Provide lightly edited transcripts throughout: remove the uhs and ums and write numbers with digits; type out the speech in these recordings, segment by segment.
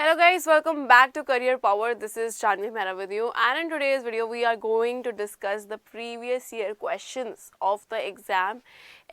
Hello guys, welcome back to Career Power. This is Chanvi Mehra with you, and in today's video we are going to discuss the previous year questions of the exam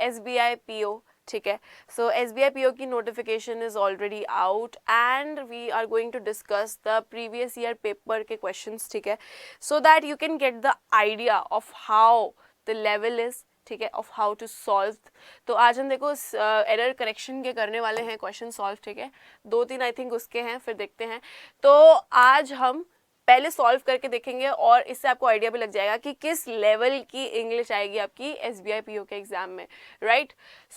SBI PO. ठीक है, so SBI PO की notification is already out and we are going to discuss the previous year paper के questions. ठीक है, so that you can get the idea of how the level is. ठीक है, of how to solve. तो आज हम देखो error correction के करने वाले हैं क्वेश्चन सॉल्व. ठीक है, 2-3 आई थिंक उसके हैं, फिर देखते हैं. तो आज हम पहले सॉल्व करके देखेंगे और इससे आपको आइडिया भी लग जाएगा कि किस लेवल की इंग्लिश आएगी आपकी SBI PO के एग्जाम में. Right,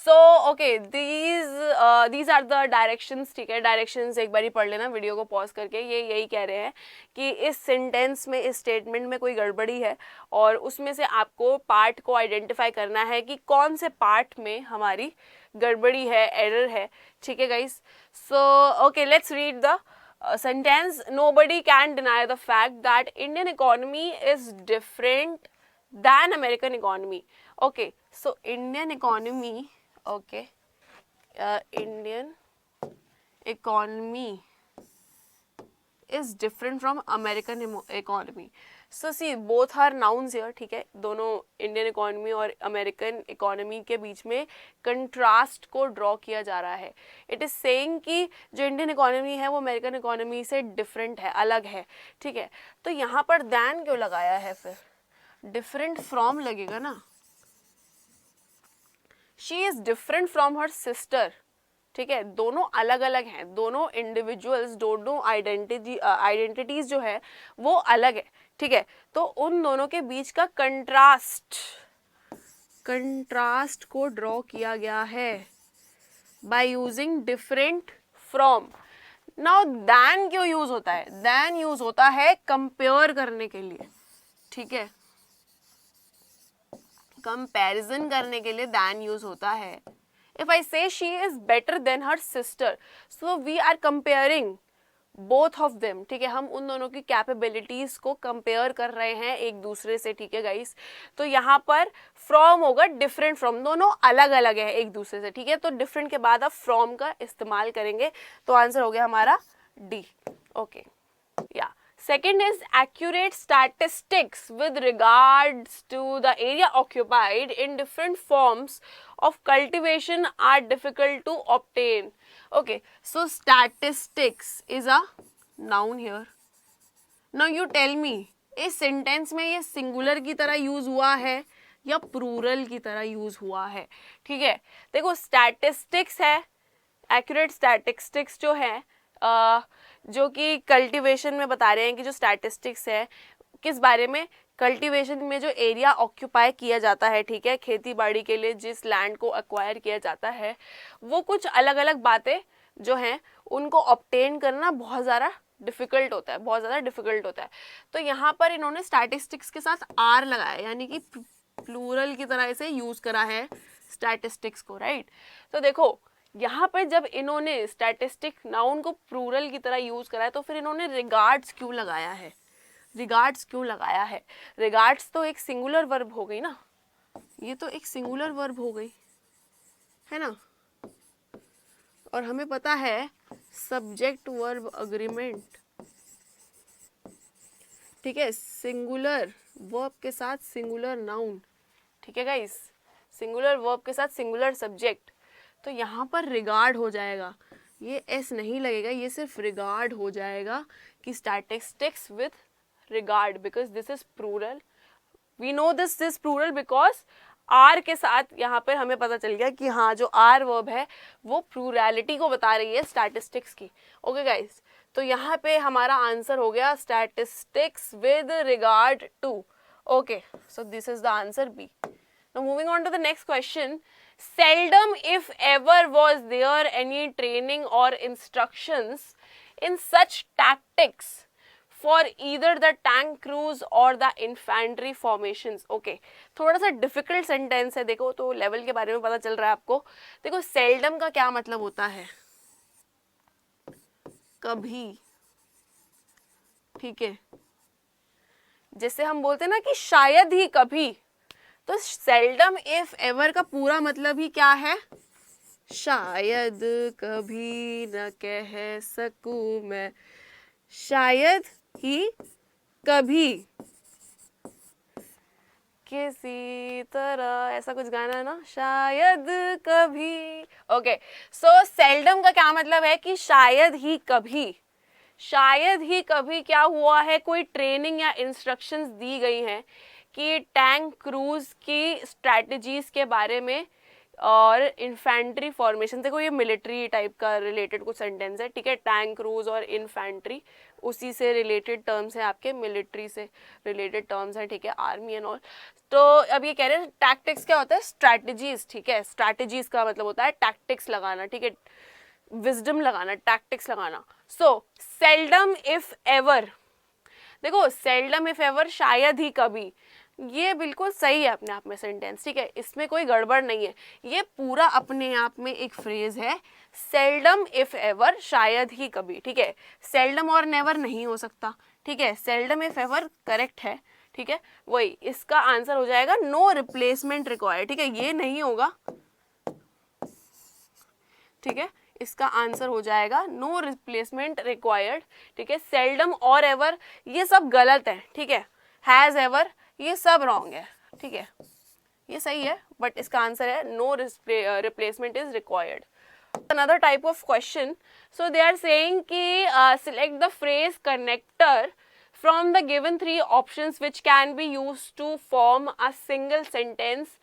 so okay, these are the directions. ठीक है, डायरेक्शंस एक बार ही पढ़ लेना वीडियो को पॉज करके. ये यही कह रहे हैं कि इस सेंटेंस में, इस स्टेटमेंट में कोई गड़बड़ी है और उसमें से आपको पार्ट को आइडेंटिफाई करना है कि कौन से पार्ट में हमारी गड़बड़ी है, एरर है. ठीक है guys, so okay, let's read the sentence. Nobody can deny the fact that Indian economy is different than American economy. Okay, so Indian economy, okay, Indian economy is different from American economy. So see, both are nouns here. ठीक है, दोनों Indian economy और American economy के बीच में contrast को draw किया जा रहा है. इट इज सेइंग कि जो इंडियन इकोनॉमी है वो अमेरिकन इकोनॉमी से डिफरेंट है, अलग है. ठीक है, तो यहाँ पर दैन क्यों लगाया है? फिर डिफरेंट फ्रॉम लगेगा ना. She is different from her sister. ठीक है, दोनों अलग अलग हैं, दोनों इंडिविजुअल्स, दोनों आइडेंटिटीज जो है वो अलग है. ठीक है, तो उन दोनों के बीच का कंट्रास्ट को ड्रॉ किया गया है by using different from. Now than क्यों यूज होता है? दैन यूज होता है कंपेयर करने के लिए. ठीक है, कंपैरिजन करने के लिए दैन यूज होता है. If I say she is better than her sister, so we are comparing both of them. ठीक है, हम उन दोनों की कैपेबिलिटीज को कंपेयर कर रहे हैं एक दूसरे से. ठीक है गाइस, तो यहाँ पर फ्रॉम होगा डिफरेंट फ्रॉम, दोनों अलग अलग है एक दूसरे से. ठीक है, तो डिफरेंट के बाद आप फ्रॉम का इस्तेमाल करेंगे. तो आंसर हो गया हमारा डी. ओके, या second is accurate statistics with regards to the area occupied in different forms of cultivation are difficult to obtain. Okay, so statistics is a noun here. Now you tell me, इस sentence में ये singular की तरह use हुआ है या plural की तरह use हुआ है? ठीक है, देखो statistics है, accurate statistics जो है जो कि कल्टीवेशन में बता रहे हैं कि जो स्टैटिस्टिक्स है किस बारे में, कल्टीवेशन में जो एरिया ऑक्यूपाई किया जाता है. ठीक है, खेती बाड़ी के लिए जिस लैंड को एक्वायर किया जाता है, वो कुछ अलग अलग बातें जो हैं उनको ऑब्टेन करना बहुत ज़्यादा डिफिकल्ट होता है, बहुत ज़्यादा डिफिकल्ट होता है. तो यहाँ पर इन्होंने स्टैटिस्टिक्स के साथ आर लगाया, यानी कि प्लूरल की तरह से यूज़ करा है स्टैटिस्टिक्स को. राइट, तो देखो यहाँ पे जब इन्होंने स्टैटिस्टिक नाउन को प्लूरल की तरह यूज करा है तो फिर इन्होंने रिगार्ड्स क्यों लगाया है? रिगार्ड्स क्यों लगाया है? रिगार्ड्स तो एक सिंगुलर वर्ब हो गई ना, ये तो एक सिंगुलर वर्ब हो गई है ना. और हमें पता है सब्जेक्ट वर्ब अग्रीमेंट. ठीक है, सिंगुलर वर्ब के साथ सिंगुलर नाउन. ठीक है गाइस, सिंगुलर वर्ब के साथ सिंगुलर सब्जेक्ट. तो यहाँ पर रिगार्ड हो जाएगा, ये एस नहीं लगेगा, ये सिर्फ रिगार्ड हो जाएगा कि statistics with regard, because this is plural. We know this is plural because are के साथ यहाँ पर हमें पता चल गया कि हाँ, जो आर वर्ब है वो प्लूरैलिटी को बता रही है स्टैटिस्टिक्स की. ओके गाइस, तो यहाँ पे हमारा आंसर हो गया statistics with regard to. Okay, so this is the answer B. Now moving on to the next question. Seldom if ever was there any training or instructions in such tactics for either the tank crews or the infantry formations. Okay, थोड़ा सा difficult sentence है. देखो तो level के बारे में पता चल रहा है आपको. देखो seldom का क्या मतलब होता है? कभी. ठीक है, जैसे हम बोलते हैं ना कि शायद ही कभी, तो सेल्डम इफ एवर का पूरा मतलब ही क्या है? शायद कभी न कह सकूं मैं, शायद ही कभी किसी तरह, ऐसा कुछ गाना है ना, शायद कभी। ओके, सो सेल्डम का क्या मतलब है कि शायद ही कभी। शायद ही कभी क्या हुआ है, कोई ट्रेनिंग या इंस्ट्रक्शंस दी गई हैं कि टैंक क्रूज की स्ट्रैटेजीज के बारे में और इन्फेंट्री फॉर्मेशन। देखो ये मिलिट्री टाइप का रिलेटेड कुछ सेंटेंस है, ठीक है। टैंक क्रूज और इन्फेंट्री उसी से रिलेटेड टर्म्स हैं, आपके मिलिट्री से रिलेटेड टर्म्स हैं, ठीक है, आर्मी एंड ऑल। तो अब ये कह रहे हैं टैक्टिक्स क्या होता है, स्ट्रैटेजीज, ठीक है। स्ट्रैटेजीज का मतलब होता है टैक्टिक्स लगाना, ठीक है, विजडम लगाना, टैक्टिक्स लगाना। सो सेल्डम इफ एवर, देखो सेल्डम इफ एवर, शायद ही कभी, ये बिल्कुल सही है अपने आप में सेंटेंस, ठीक है, इसमें कोई गड़बड़ नहीं है। ये पूरा अपने आप में एक फ्रेज है, सेल्डम इफ एवर, शायद ही कभी, ठीक है। सेल्डम और नेवर नहीं हो सकता, ठीक है, सेल्डम इफ एवर करेक्ट है, ठीक है। वही इसका आंसर हो जाएगा नो रिप्लेसमेंट रिक्वायर्ड, ठीक है, ये नहीं होगा, ठीक है, इसका आंसर हो जाएगा नो रिप्लेसमेंट रिक्वायर्ड, ठीक है। सेल्डम और एवर ये सब गलत है, ठीक है। हैज एवर ये सब रॉन्ग है, ठीक है, ये सही है, बट इसका आंसर है no replacement is required. Another type of question, so they are saying कि select the phrase connector from the given three options which can be used to form a single sentence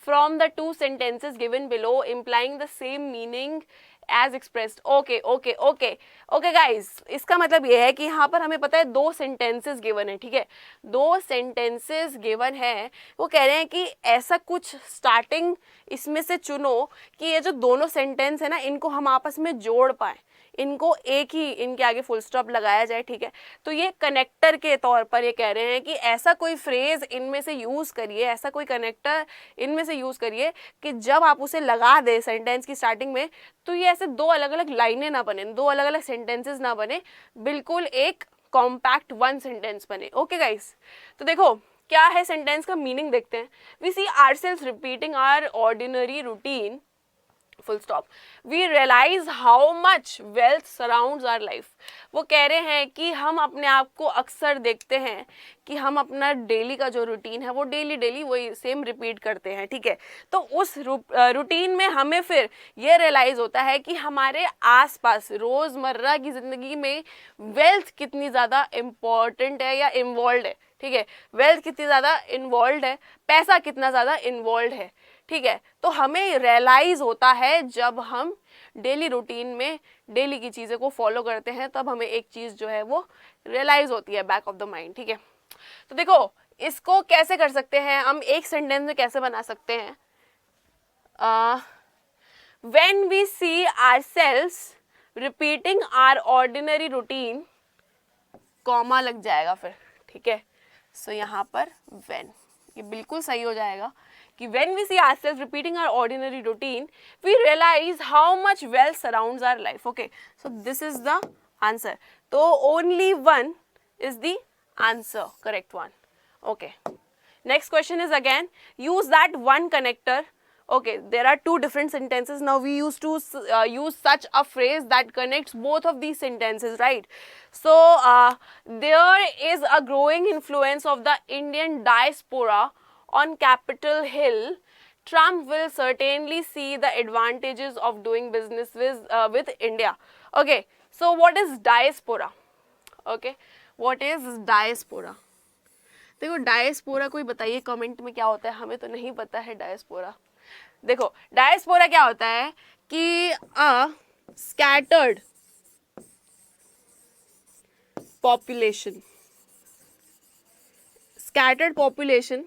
from the two sentences given below implying the same meaning as expressed. Okay, okay, okay, okay guys, इसका मतलब ये है कि यहाँ पर हमें पता है दो सेंटेंसेस गिवन है, ठीक है, दो सेंटेंसेस गिवन है। वो कह रहे हैं कि ऐसा कुछ स्टार्टिंग इसमें से चुनो कि ये जो दोनों सेंटेंस है ना, इनको हम आपस में जोड़ पाए, इनको एक ही इनके आगे फुल स्टॉप लगाया जाए, ठीक है। तो ये कनेक्टर के तौर पर ये कह रहे हैं कि ऐसा कोई फ्रेज इनमें से यूज करिए, ऐसा कोई कनेक्टर इनमें से यूज करिए कि जब आप उसे लगा दे सेंटेंस की स्टार्टिंग में, तो ये ऐसे दो अलग अलग लाइनें ना बने, दो अलग अलग सेंटेंसेस ना बने, बिल्कुल एक कॉम्पैक्ट वन सेंटेंस बने। ओके गाइस, तो देखो क्या है सेंटेंस का मीनिंग देखते हैं। We see ourselves repeating our ordinary routine, full stop, we realise how much wealth surrounds our life. वो कह रहे हैं कि हम अपने आप को अक्सर देखते हैं कि हम अपना डेली का जो रूटीन है वो डेली वही सेम रिपीट करते हैं, ठीक है। तो उस रूटीन में हमें फिर ये रियलाइज होता है कि हमारे आसपास रोजमर्रा की जिंदगी में वेल्थ कितनी ज़्यादा इम्पॉर्टेंट है या इन्वॉल्व है, ठीक है, वेल्थ कितनी ज़्यादा इन्वॉल्व है, पैसा कितना ज़्यादा इन्वॉल्व है, ठीक है। तो हमें रियलाइज होता है जब हम डेली रूटीन में डेली की चीज़ें को फॉलो करते हैं, तब हमें एक चीज़ जो है वो रियलाइज होती है बैक ऑफ द माइंड, ठीक है। तो देखो इसको कैसे कर सकते हैं हम, एक सेंटेंस में कैसे बना सकते हैं। When we see ourselves repeating our ordinary routine, comma लग जाएगा फिर, ठीक है। सो यहाँ पर व्हेन, ये बिल्कुल सही हो जाएगा कि when we see ourselves repeating our ordinary routine, we realize how much wealth surrounds our life. Okay, so this is the answer. So only one is the answer, correct one. Okay, next question is again use that one connector. Okay, there are two different sentences. Now we used to use such a phrase that connects both of these sentences, right? So there is a growing influence of the Indian diaspora on Capitol Hill. Trump will certainly see the advantages of doing business with India. Okay, so what is diaspora? Okay, what is diaspora? देखो diaspora कोई बताइए comment में क्या होता है, हमें तो नहीं पता है डायस्पोरा। देखो डायस्पोरा क्या होता है कि स्कैटर्ड पॉपुलेशन, स्कैटर्ड पॉपुलेशन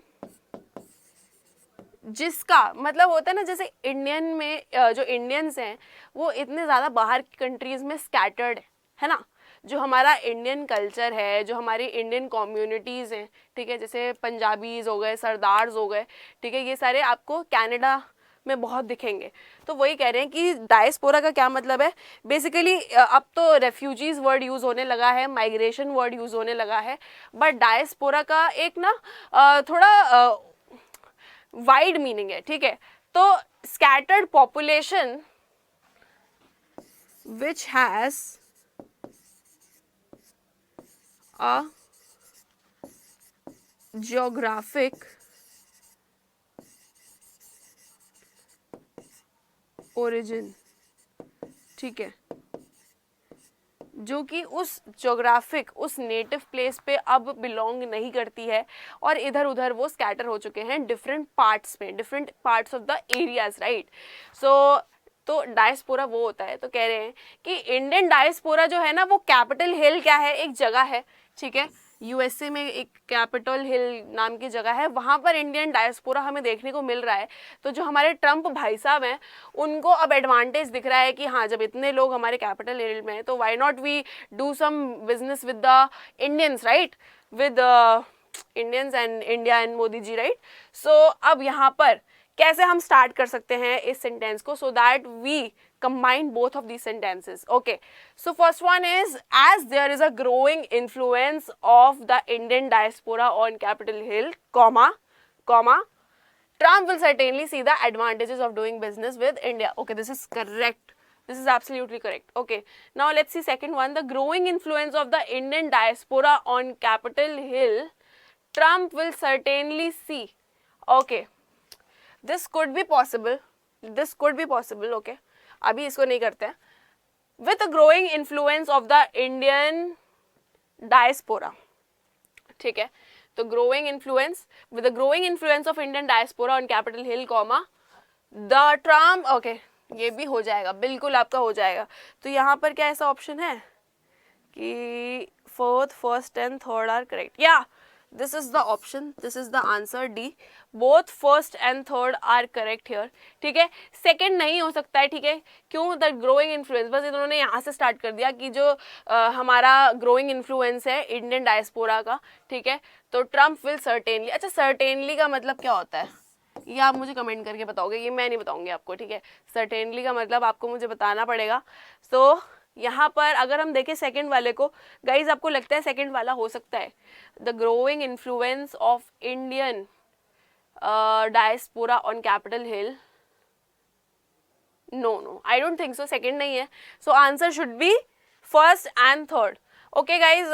जिसका मतलब होता है ना, जैसे इंडियन में जो इंडियंस हैं वो इतने ज़्यादा बाहर की कंट्रीज में स्कैटर्ड है ना। जो हमारा इंडियन कल्चर है, जो हमारी इंडियन कम्युनिटीज़ हैं, ठीक है, जैसे पंजाबीज़ हो गए, सरदार्स हो गए, ठीक है, ये सारे आपको कनाडा में बहुत दिखेंगे। तो वही कह रहे हैं कि डायस्पोरा का क्या मतलब है। बेसिकली अब तो रेफ्यूजीज वर्ड यूज़ होने लगा है, माइग्रेशन वर्ड यूज़ होने लगा है, बट डायस्पोरा का एक ना थोड़ा वाइड मीनिंग है, ठीक है। तो scattered population which has a geographic origin, ठीक है, जो कि उस जोग्राफिक, उस नेटिव प्लेस पे अब बिलोंग नहीं करती है और इधर उधर वो स्कैटर हो चुके हैं डिफरेंट पार्ट्स में, different parts of the areas, right. So तो डायस्पोरा वो होता है। तो कह रहे हैं कि इंडियन डायस्पोरा जो है ना, वो कैपिटल हिल क्या है, एक जगह है, ठीक है, यूएसए में एक कैपिटल हिल नाम की जगह है, वहाँ पर इंडियन डायस्पोरा हमें देखने को मिल रहा है। तो जो हमारे ट्रम्प भाई साहब हैं, उनको अब एडवांटेज दिख रहा है कि हाँ, जब इतने लोग हमारे कैपिटल हिल में हैं तो why not we do some business with the Indians, right, with Indians and India and Modi ji, right. So अब यहाँ पर कैसे हम स्टार्ट कर सकते हैं इस सेंटेंस को, so that we combine both of these sentences. Okay, so first one is, as there is a growing influence of the Indian diaspora on Capitol Hill, comma, Trump will certainly see the advantages of doing business with India. Okay, this is correct. This is absolutely correct. Okay, now let's see second one, the growing influence of the Indian diaspora on Capitol Hill, Trump will certainly see. Okay, this could be possible. This could be possible. Okay, अभी इसको नहीं करते हैं। With a growing influence of the Indian diaspora, ठीक है, तो growing influence, with the growing influence of Indian diaspora on Capitol hill, comma, the Trump, okay, ये भी हो जाएगा, बिल्कुल आपका हो जाएगा। तो यहाँ पर क्या ऐसा ऑप्शन है कि fourth, first and third are correct, या this is the option, this is the answer D, both first and third are correct here, ठीक है। second नहीं हो सकता है, ठीक है, क्यों, the growing influence, बस इन्होंने यहाँ से स्टार्ट कर दिया कि जो हमारा growing influence है इंडियन डायस्पोरा का, ठीक है, तो ट्रम्प विल सर्टेनली, अच्छा सर्टेनली का मतलब क्या होता है ये आप मुझे कमेंट करके बताओगे, ये मैं नहीं बताऊंगी आपको, ठीक है, सर्टेनली का मतलब आपको मुझे बताना पड़ेगा। सो यहाँ पर अगर हम देखें सेकंड वाले को, गाइज आपको लगता है सेकंड वाला हो सकता है, the growing influence of Indian diaspora on Capitol Hill, no, I don't think so, second नहीं है, so answer should be first and third. Okay guys,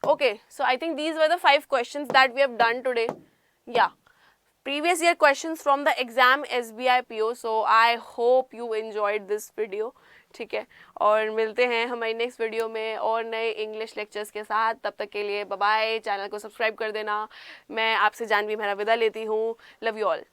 okay, so I think these were the 5 questions that we have done today. Yeah, previous year questions from the exam SBI PO, so I hope you enjoyed this video, ठीक है, और मिलते हैं हमारी next video में और नए English lectures के साथ। तब तक के लिए बाय बाय, चैनल को सब्सक्राइब कर देना। मैं आपसे जानवी मेहरा विदा लेती हूँ, लव यू ऑल।